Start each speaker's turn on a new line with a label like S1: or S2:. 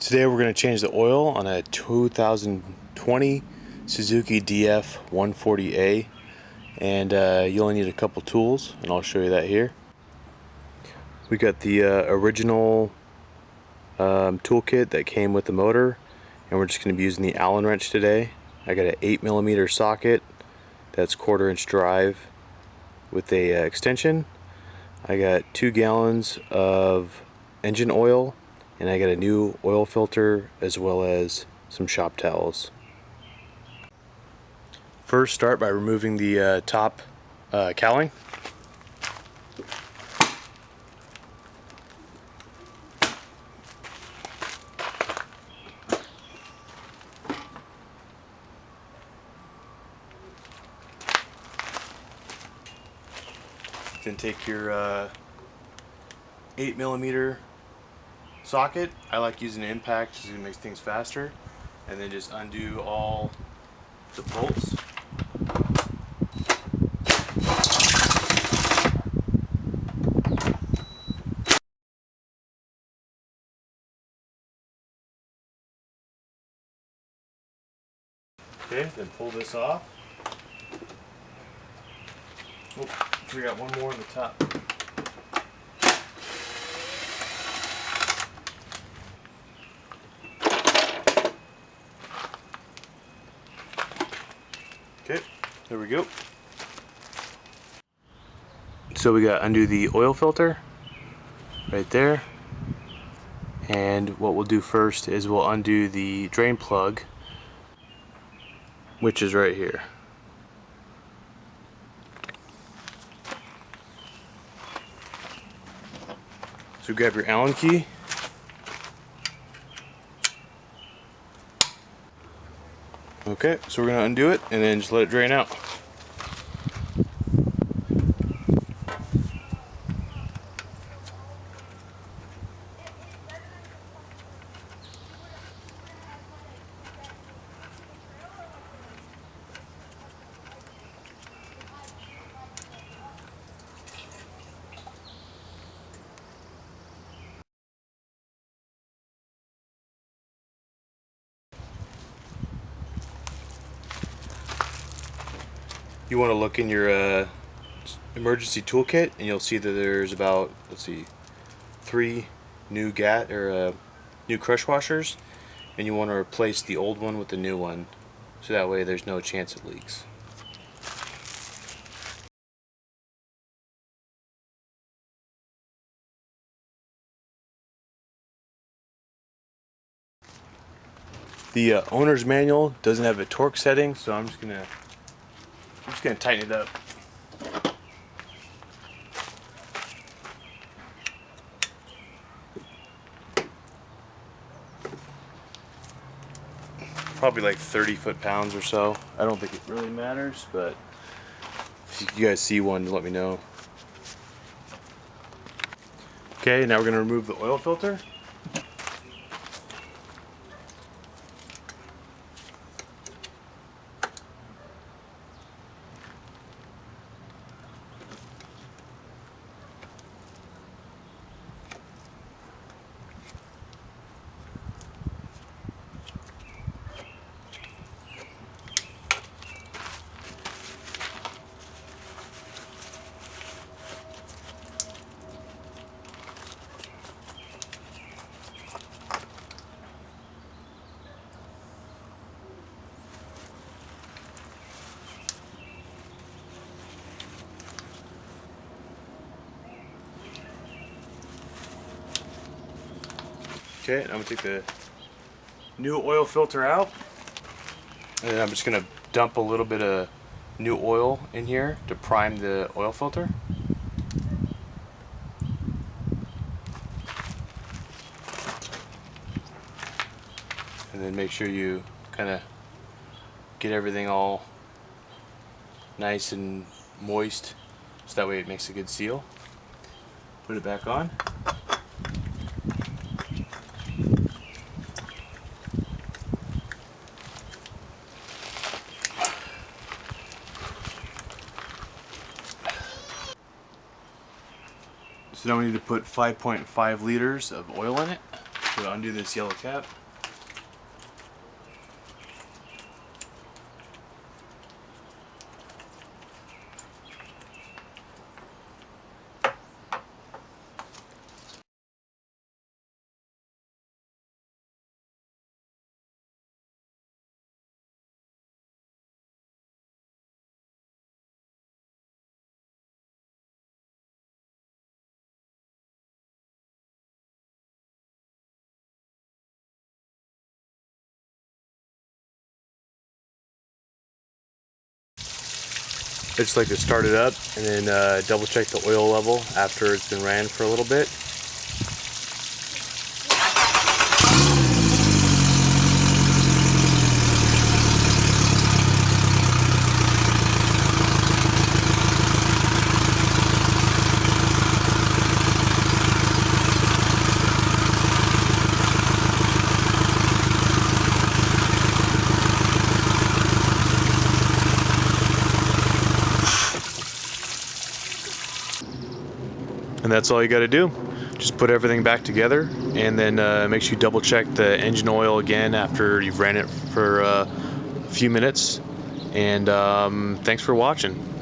S1: Today we're going to change the oil on a 2020 Suzuki DF140a, and you only need a couple tools, and I'll show you that here. We got the original toolkit that came with the motor, and we're just going to be using the Allen wrench today. I got an 8mm socket that's 1/4 inch drive with a extension. I got 2 gallons of engine oil, and I got a new oil filter as well as some shop towels. First, start by removing the top cowling. Then take your 8mm socket. I like using an impact because it makes things faster. And then just undo all the bolts. Okay, then pull this off. Oh, forgot one more on the top. Okay, there we go. So we got undo the oil filter right there. And what we'll do first is we'll undo the drain plug, which is right here. So grab your Allen key. Okay, so we're going to undo it and then just let it drain out. You want to look in your emergency toolkit, and you'll see that there's about, let's see, 3 new new crush washers, and you want to replace the old one with the new one, so that way there's no chance it leaks. The owner's manual doesn't have a torque setting, so I'm just gonna tighten it up. Probably like 30 foot-pounds or so. I don't think it really matters, but if you guys see one, let me know. Okay, now we're gonna remove the oil filter. Okay, I'm gonna take the new oil filter out, and I'm just gonna dump a little bit of new oil in here to prime the oil filter. And then make sure you kind of get everything all nice and moist, so that way it makes a good seal. Put it back on. So now we need to put 5.5 liters of oil in it. So undo this yellow cap. I just like to start it up and then double check the oil level after it's been ran for a little bit. And that's all you got to do. Just put everything back together, and then make sure you double check the engine oil again after you've ran it for a few minutes. And thanks for watching.